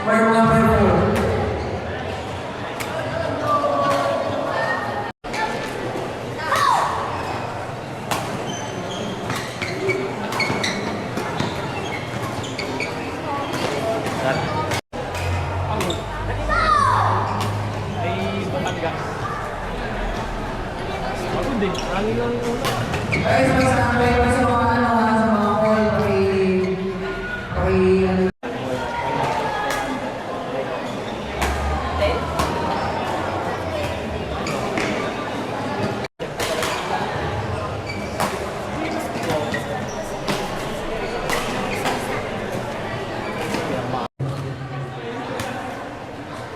Mark number 4. Hangin lang yung ulo. Guys, masakay pa sa mga ano ha, sa mga call, ano.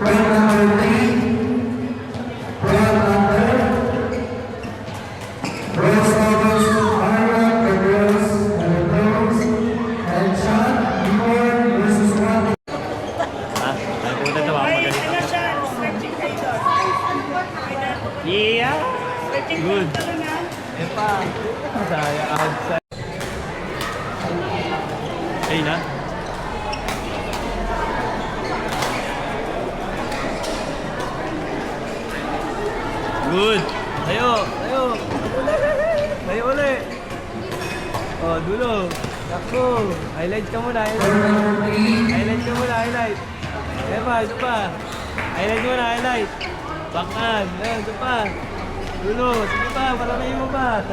Point number 3. Yeah! Good! Yan pa! Saya outside! Ayun na! Good! Tayo! Tayo! Tayo ulit! Oh, dulo! Takbo! Highlight ka muna! Highlight ka muna! Highlight! Ayan pa! Ito pa! Highlight muna! Highlight! Bakan! Ayan! Ito pa! Dulo! Sige pa! Paramihin mo pa!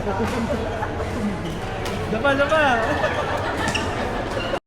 Ito pa! Ito pa!